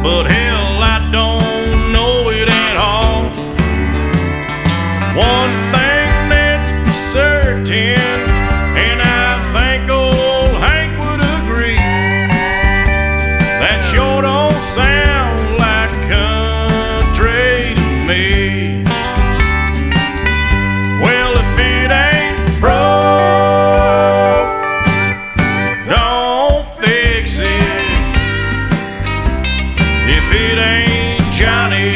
but hell, I don't know it at all. One thing that's for certain, and I think old Hank would agree, that sure don't sound like country to me. Well, if it ain't broke, don't fix it. If it ain't Johnny